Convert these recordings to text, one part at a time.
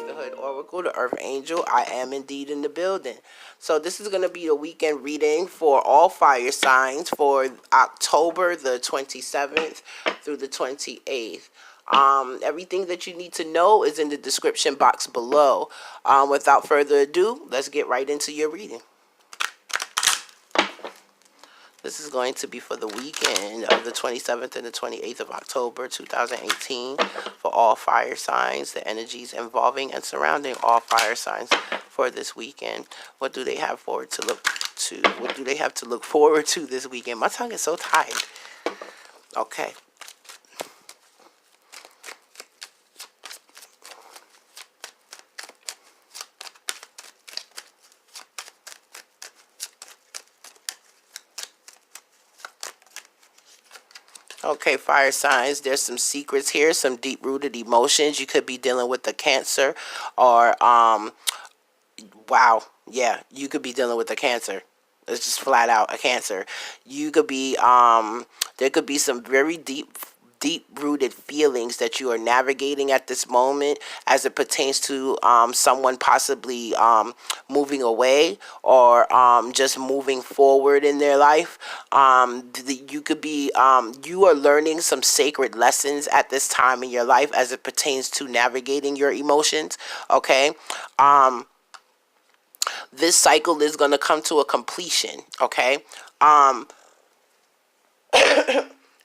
The Hood Oracle, the Earth Angel. I am indeed in the building. So this is going to be the weekend reading for all fire signs for October the 27th through the 28th. Everything that you need to know is in the description box below. Without further ado, let's get right into your reading. This is going to be for the weekend of the 27th and the 28th of October 2018 for all fire signs, the energies involving and surrounding all fire signs for this weekend. What do they have forward to look to? What do they have to look forward to this weekend? My tongue is so tired. Okay. Okay, fire signs, there's some secrets here, some deep-rooted emotions. You could be dealing with the Cancer or, wow, yeah, you could be dealing with the Cancer. It's just flat out a Cancer. You could be, there could be some very deep-rooted feelings that you are navigating at this moment as it pertains to someone possibly moving away or just moving forward in their life. You could be, you are learning some sacred lessons at this time in your life as it pertains to navigating your emotions, okay? This cycle is going to come to a completion, okay?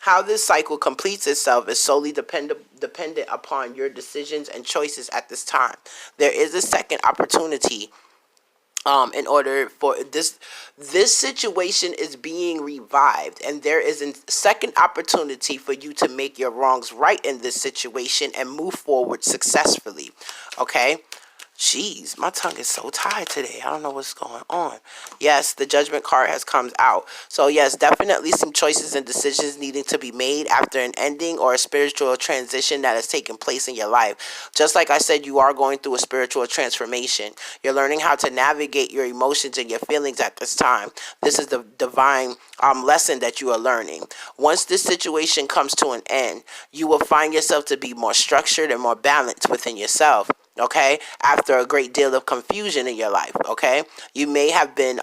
How this cycle completes itself is solely dependent upon your decisions and choices at this time. There is a second opportunity in order for this situation is being revived, and there is a second opportunity for you to make your wrongs right in this situation and move forward successfully, okay? Jeez, my tongue is so tired today. I don't know what's going on. Yes, the Judgment card has come out. So yes, definitely some choices and decisions needing to be made after an ending or a spiritual transition that has taken place in your life. Just like I said, you are going through a spiritual transformation. You're learning how to navigate your emotions and your feelings at this time. This is the divine lesson that you are learning. Once this situation comes to an end, you will find yourself to be more structured and more balanced within yourself. Okay, after a great deal of confusion in your life, okay, you may have been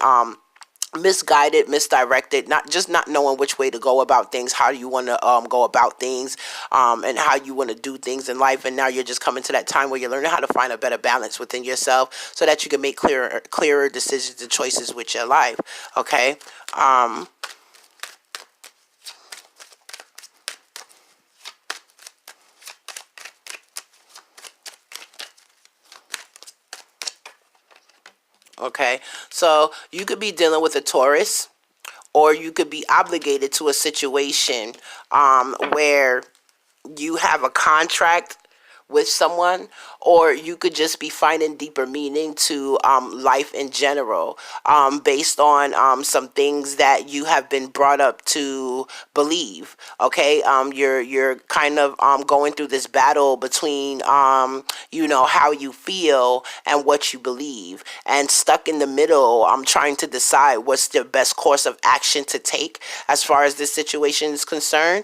misguided, misdirected, not knowing which way to go about things, how you want to go about things, and how you want to do things in life. And now you're just coming to that time where you're learning how to find a better balance within yourself so that you can make clearer decisions and choices with your life. Okay. Okay, so you could be dealing with a Taurus, or you could be obligated to a situation where you have a contract with someone, or you could just be finding deeper meaning to life in general, based on some things that you have been brought up to believe. Okay, you're kind of going through this battle between how you feel and what you believe, and stuck in the middle. I'm trying to decide what's the best course of action to take as far as this situation is concerned.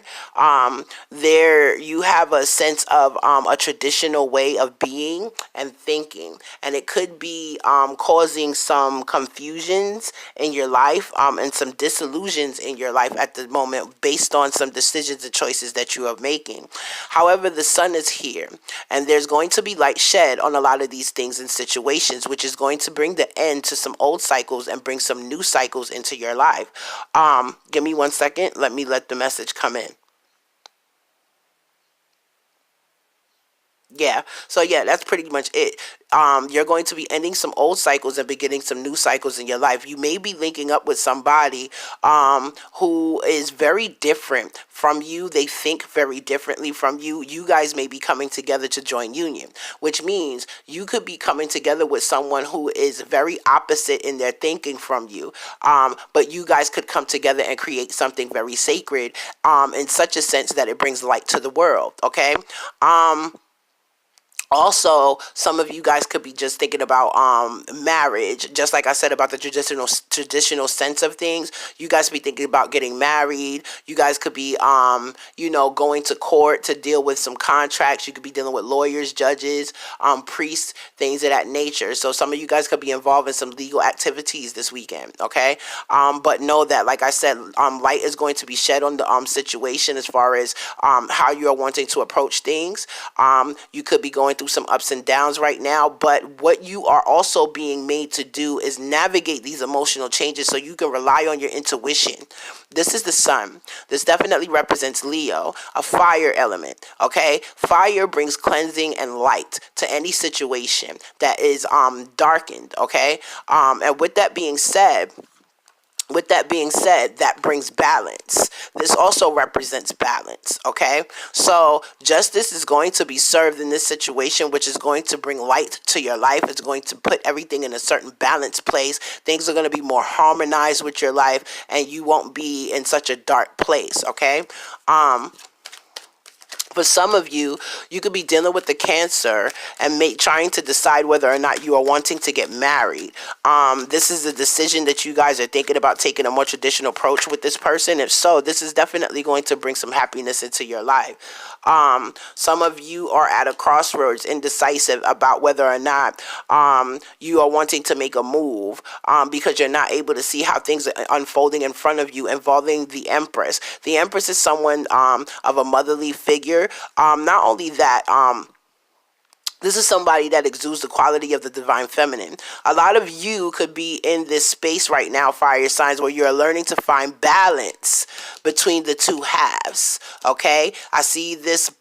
There you have a sense of a traditional way of being and thinking, and it could be causing some confusions in your life, and some disillusions in your life at the moment based on some decisions and choices that you are making. However, the sun is here, and there's going to be light shed on a lot of these things and situations, which is going to bring the end to some old cycles and bring some new cycles into your life. Give me 1 second. Let me let the message come in. Yeah, so yeah, that's pretty much it. You're going to be ending some old cycles and beginning some new cycles in your life. You may be linking up with somebody who is very different from you. They think very differently from you. You guys may be coming together to join union, which means you could be coming together with someone who is very opposite in their thinking from you. But you guys could come together and create something very sacred, in such a sense that it brings light to the world. Okay. Also, some of you guys could be just thinking about marriage, just like I said about the traditional sense of things. You guys be thinking about getting married. You guys could be going to court to deal with some contracts. You could be dealing with lawyers, judges, priests, things of that nature. So some of you guys could be involved in some legal activities this weekend. Okay. But know that, like I said, light is going to be shed on the situation as far as how you are wanting to approach things. You could be going through some ups and downs right now, but what you are also being made to do is navigate these emotional changes so you can rely on your intuition. This is the sun. This definitely represents Leo, a fire element. Okay, fire brings cleansing and light to any situation that is darkened. Okay, and with that being said, that brings balance. This also represents balance, okay? So justice is going to be served in this situation, which is going to bring light to your life. It's going to put everything in a certain balanced place. Things are going to be more harmonized with your life, and you won't be in such a dark place, okay? For some of you, you could be dealing with the Cancer and trying to decide whether or not you are wanting to get married. This is a decision that you guys are thinking about taking a more traditional approach with this person. If so, this is definitely going to bring some happiness into your life. Some of you are at a crossroads, indecisive about whether or not you are wanting to make a move because you're not able to see how things are unfolding in front of you involving the Empress. The Empress is someone of a motherly figure. Not only that, this is somebody that exudes the quality of the divine feminine. A lot of you could be in this space right now, fire signs, where you're learning to find balance between the two halves. Okay, I see this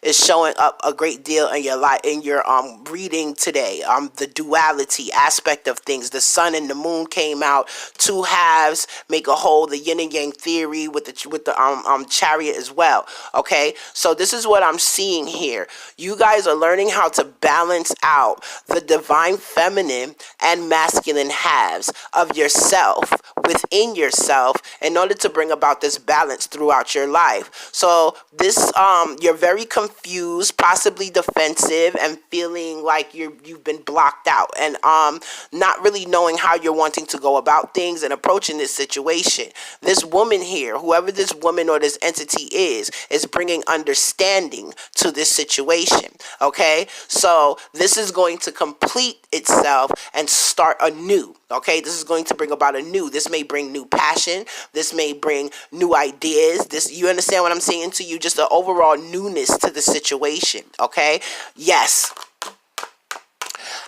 is showing up a great deal in your life, in your reading today. The duality aspect of things. The sun and the moon came out. Two halves make a whole. The yin and yang theory with the chariot as well. Okay, so this is what I'm seeing here. You guys are learning how to balance out the divine feminine and masculine halves of yourself within yourself in order to bring about this balance throughout your life. So this you're very confused, possibly defensive, and feeling like you've been blocked out, and not really knowing how you're wanting to go about things and approaching this situation. This woman here, whoever this woman or this entity is bringing understanding to this situation. Okay, so this is going to complete itself and start anew. Okay, this is going to bring about a new. This may bring new passion. This may bring new ideas. You understand what I'm saying to you? Just the overall newness to the situation. Okay, yes.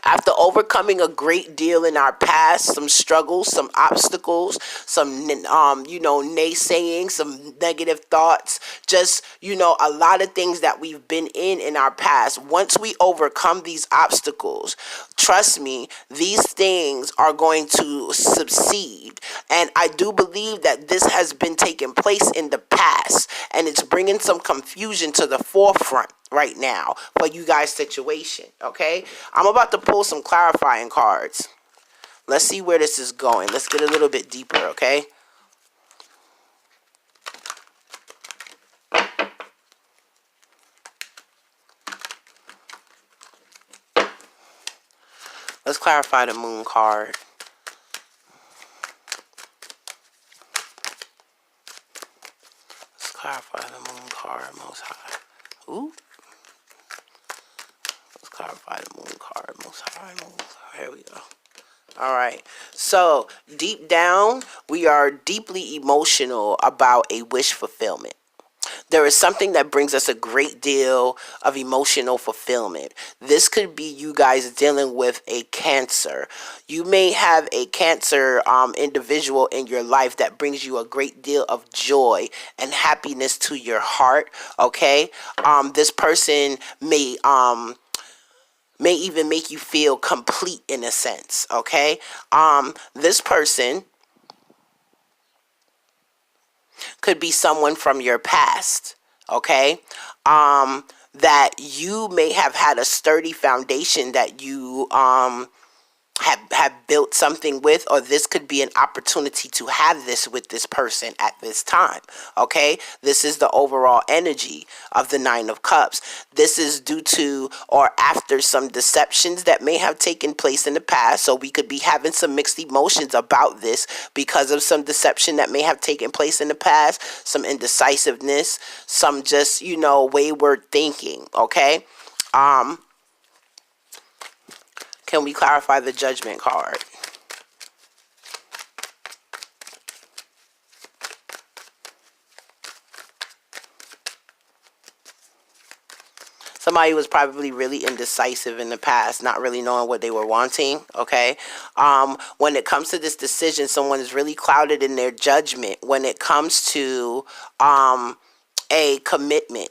After overcoming a great deal in our past, some struggles, some obstacles, some naysaying, some negative thoughts, just a lot of things that we've been in our past. Once we overcome these obstacles, trust me, these things are going to succeed. And I do believe that this has been taking place in the past, and it's bringing some confusion to the forefront right now for you guys' situation. Okay, I'm about to pull some clarifying cards. Let's see where this is going. Let's get a little bit deeper. Okay, let's clarify the moon card. Let's clarify the moon card, most high. Ooh. Clarify the moon card, most high, here we go. All right, so deep down, we are deeply emotional about a wish fulfillment. There is something that brings us a great deal of emotional fulfillment. This could be you guys dealing with a Cancer. You may have a Cancer individual in your life that brings you a great deal of joy and happiness to your heart. Okay, this person may even make you feel complete in a sense. Okay, this person could be someone from your past. Okay, that you may have had a sturdy foundation that you have built something with, or this could be an opportunity to have this with this person at this time. Okay, this is the overall energy of the Nine of Cups. This is due to or after some deceptions that may have taken place in the past, so we could be having some mixed emotions about this because of some deception that may have taken place in the past, some indecisiveness, some just, wayward thinking. Okay. Can we clarify the Judgment card? Somebody was probably really indecisive in the past, not really knowing what they were wanting. Okay. When it comes to this decision, someone is really clouded in their judgment when it comes to a commitment.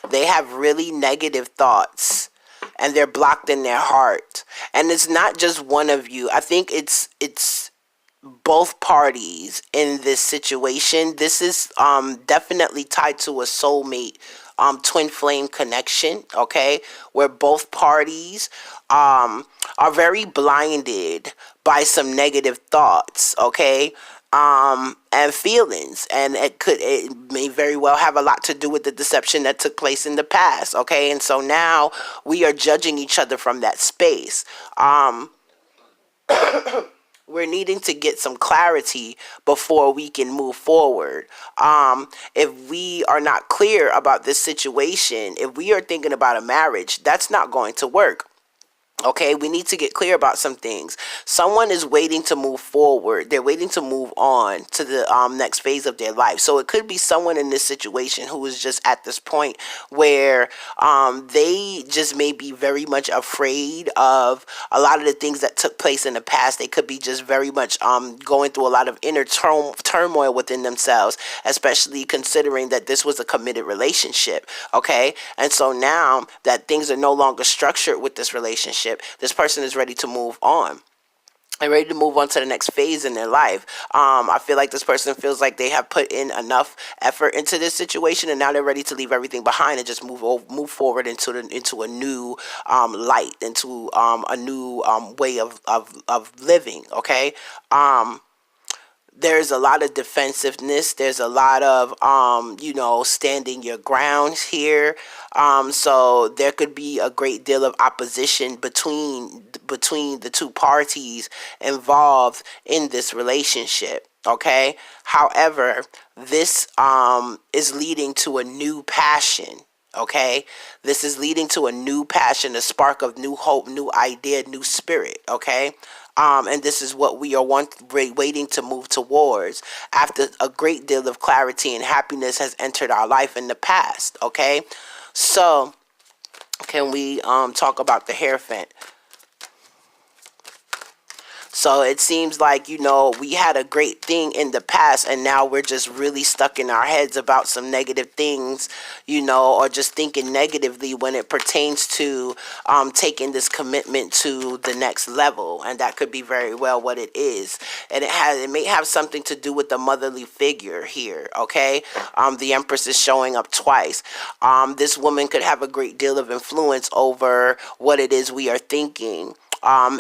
They have really negative thoughts and they're blocked in their heart. And it's not just one of you. I think it's both parties in this situation. This is definitely tied to a soulmate, twin flame connection, okay, where both parties are very blinded by some negative thoughts, okay, and feelings, and it may very well have a lot to do with the deception that took place in the past, okay, and so now we are judging each other from that space. We're needing to get some clarity before we can move forward. If we are not clear about this situation, if we are thinking about a marriage, that's not going to work. Okay, we need to get clear about some things. Someone is waiting to move forward. They're waiting to move on to the next phase of their life. So it could be someone in this situation who is just at this point where they just may be very much afraid of a lot of the things that took place in the past. They could be just very much going through a lot of inner turmoil within themselves, especially considering that this was a committed relationship. Okay, and so now that things are no longer structured with this relationship, this person is ready to move on. They're ready to move on to the next phase in their life. I feel like this person feels like they have put in enough effort into this situation, and now they're ready to leave everything behind and just move forward into a new light, into a new way of living. Okay. There's a lot of defensiveness. There's a lot of, standing your ground here. So there could be a great deal of opposition between the two parties involved in this relationship. Okay. However, this is leading to a new passion. Okay, this is leading to a new passion, a spark of new hope, new idea, new spirit. Okay, and this is what we are waiting to move towards after a great deal of clarity and happiness has entered our life in the past. Okay, so can we talk about the Hierophant? So it seems like, we had a great thing in the past and now we're just really stuck in our heads about some negative things, or just thinking negatively when it pertains to taking this commitment to the next level. And that could be very well what it is. And it may have something to do with the motherly figure here, okay? The Empress is showing up twice. This woman could have a great deal of influence over what it is we are thinking.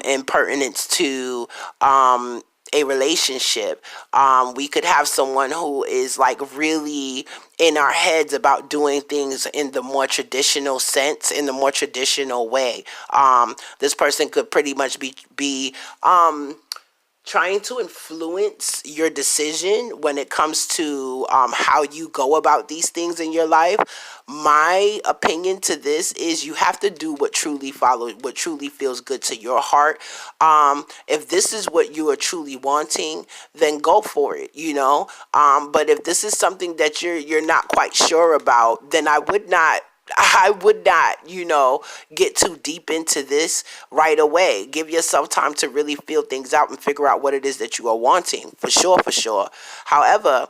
In pertinence to a relationship. We could have someone who is like really in our heads about doing things in the more traditional sense, in the more traditional way. This person could pretty much be trying to influence your decision when it comes to how you go about these things in your life. My opinion to this is you have to do what truly feels good to your heart. If this is what you are truly wanting, then go for it, but if this is something that you're not quite sure about, then I would not, get too deep into this right away. Give yourself time to really feel things out and figure out what it is that you are wanting, for sure. However,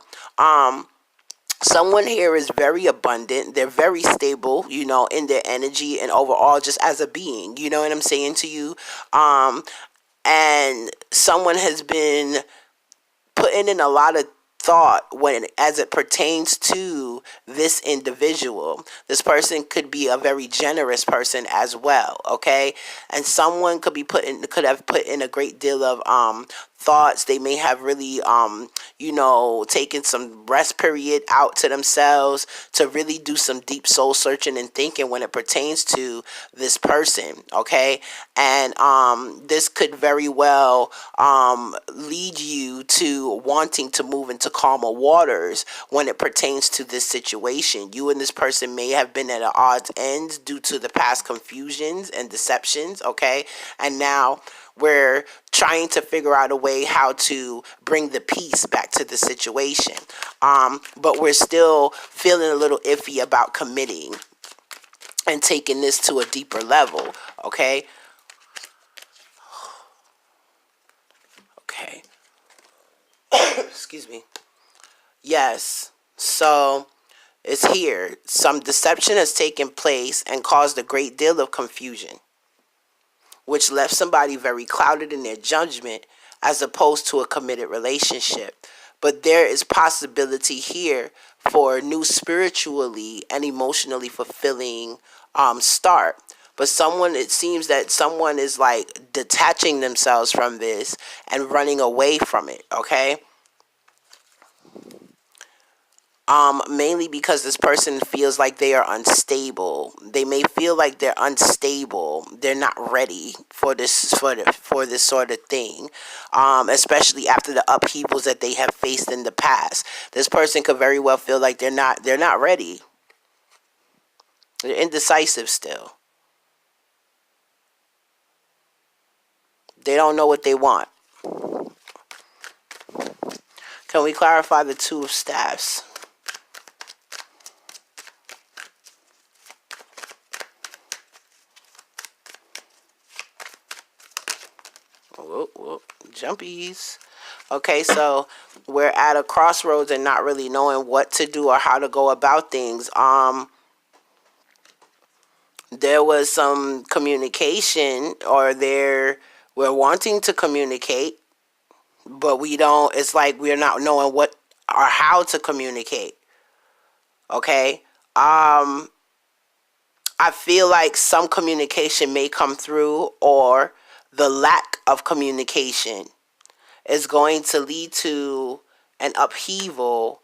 someone here is very abundant. They're very stable, in their energy and overall just as a being. You know what I'm saying to you? And someone has been putting in a lot of thought when as it pertains to this individual. This person could be a very generous person as well, okay? And someone could have put in a great deal of thoughts. They may have really taken some rest period out to themselves to really do some deep soul searching and thinking when it pertains to this person, okay? And this could very well lead you to wanting to move into calmer waters when it pertains to this situation. You and this person may have been at an odds end due to the past confusions and deceptions, okay? And now we're trying to figure out a way how to bring the peace back to the situation. But we're still feeling a little iffy about committing and taking this to a deeper level, okay? Okay. Excuse me. Yes. So it's here. Some deception has taken place and caused a great deal of confusion, which left somebody very clouded in their judgment as opposed to a committed relationship. But there is possibility here for a new spiritually and emotionally fulfilling start. But it seems that someone is like detaching themselves from this and running away from it, okay? Mainly because this person feels like they are unstable. They may feel like they're unstable. They're not ready for this for this sort of thing, especially after the upheavals that they have faced in the past. This person could very well feel like they're not ready. They're indecisive still. They don't know what they want. Can we clarify the Two of Staffs? Whoop, whoop. Jumpies. Okay, so we're at a crossroads and not really knowing what to do or how to go about things. There was some communication, or we're wanting to communicate, but we don't. It's like we're not knowing what or how to communicate. Okay. I feel like some communication may come through, or the lack of communication is going to lead to an upheaval,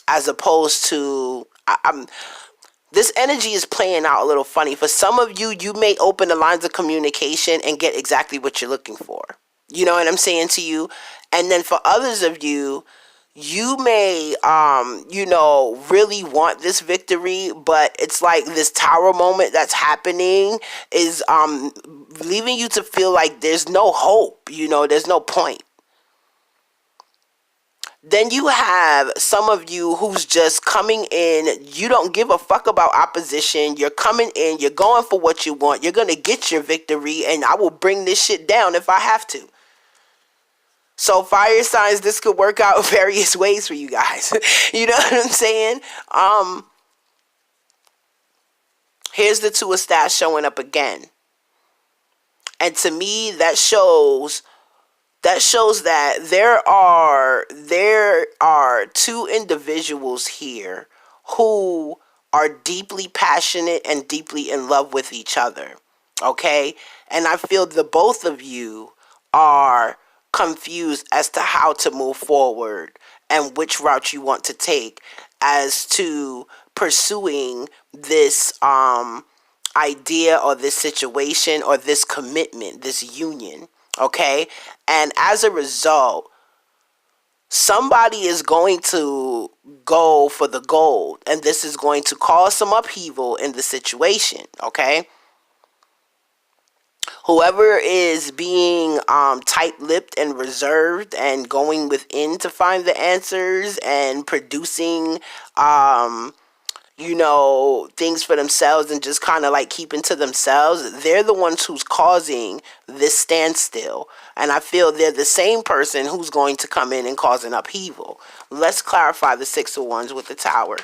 as opposed to this energy is playing out a little funny. For some of you, you may open the lines of communication and get exactly what you're looking for. You know what I'm saying to you? And then for others of you, you may, really want this victory, but it's like this tower moment that's happening is leaving you to feel like there's no hope, there's no point. Then you have some of you who's just coming in. You don't give a fuck about opposition. You're coming in. You're going for what you want. You're going to get your victory, and I will bring this shit down if I have to. So fire signs, this could work out various ways for you guys. You know what I'm saying? Here's the Two of Staffs showing up again. And to me, that shows that there are two individuals here who are deeply passionate and deeply in love with each other. Okay? And I feel the both of you are confused as to how to move forward and which route you want to take as to pursuing this idea or this situation or this commitment, this union. Okay? And as a result, somebody is going to go for the gold, and this is going to cause some upheaval in the situation. Okay? Whoever is being tight-lipped and reserved and going within to find the answers and producing things for themselves and just kind of like keeping to themselves, they're the ones who's causing this standstill. And I feel they're the same person who's going to come in and cause an upheaval. Let's clarify the Six of Wands with the Tower.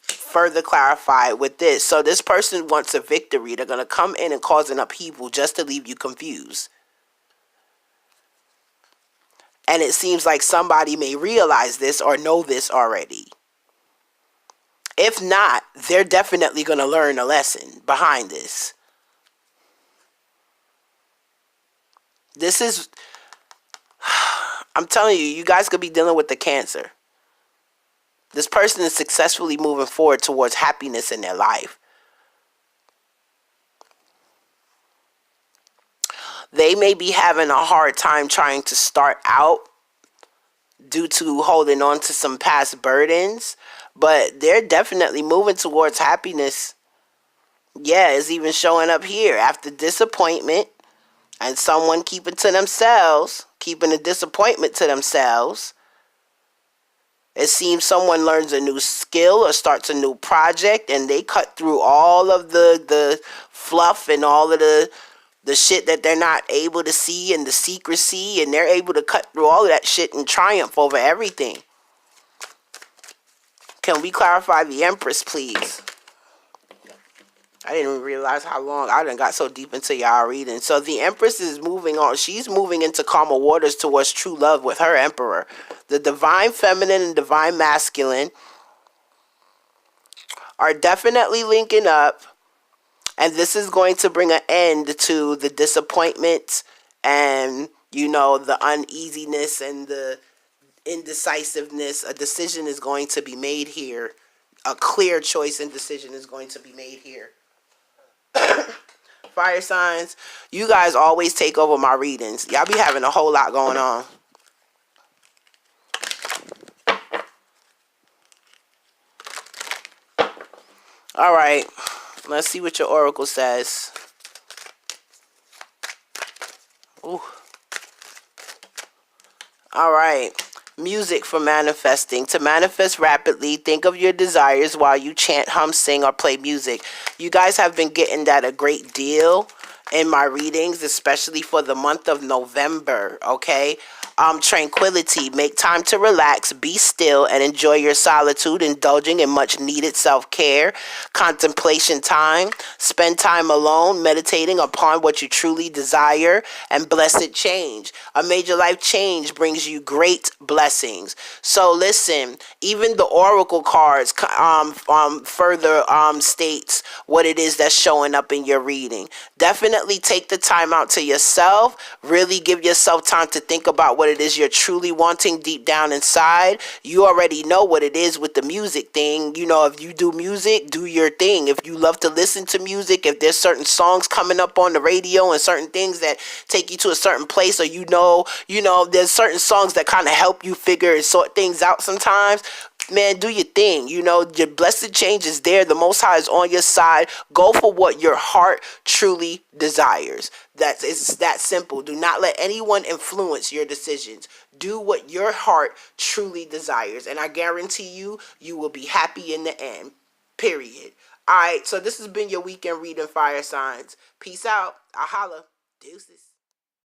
Further clarify with this. So this person wants a victory. They're going to come in and cause an upheaval just to leave you confused. And it seems like somebody may realize this or know this already. If not, they're definitely going to learn a lesson behind this. This is, I'm telling you, you guys could be dealing with the Cancer. This person is successfully moving forward towards happiness in their life. They may be having a hard time trying to start out due to holding on to some past burdens, but they're definitely moving towards happiness. Yeah, it's even showing up here after disappointment and someone keeping to themselves, keeping a disappointment to themselves. It seems someone learns a new skill or starts a new project and they cut through all of the fluff and all of the shit that they're not able to see and the secrecy, and they're able to cut through all of that shit and triumph over everything. Can we clarify the Empress, please? I didn't even realize how long I done got so deep into y'all reading. So the Empress is moving on. She's moving into calmer waters towards true love with her Emperor. The Divine Feminine and Divine Masculine are definitely linking up. And this is going to bring an end to the disappointment and, you know, the uneasiness and the indecisiveness. A decision is going to be made here. A clear choice and decision is going to be made here. Fire signs, you guys always take over my readings. Y'all be having a whole lot going on. All right, let's see what your oracle says. Ooh. All right. Music for manifesting. To manifest rapidly, think of your desires while you chant, hum, sing, or play music. You guys have been getting that a great deal in my readings, especially for the month of November, okay? Tranquility. Make time to relax, be still, and enjoy your solitude, indulging in much needed self-care. Contemplation time. Spend time alone, meditating upon what you truly desire, and blessed change. A major life change brings you great blessings. So listen, even the oracle cards further states what it is that's showing up in your reading. Definitely take the time out to yourself. Really give yourself time to think about what it is you're truly wanting deep down inside. You already know what it is with the music thing. You know, if you do music, do your thing. If you love to listen to music, if there's certain songs coming up on the radio and certain things that take you to a certain place, or you know, there's certain songs that kind of help you figure and sort things out sometimes. Man, do your thing. You know, your blessed change is there. The Most High is on your side. Go for what your heart truly desires. It's that simple. Do not let anyone influence your decisions. Do what your heart truly desires. And I guarantee you, you will be happy in the end. Period. All right, so this has been your weekend reading, fire signs. Peace out. I holla. Deuces.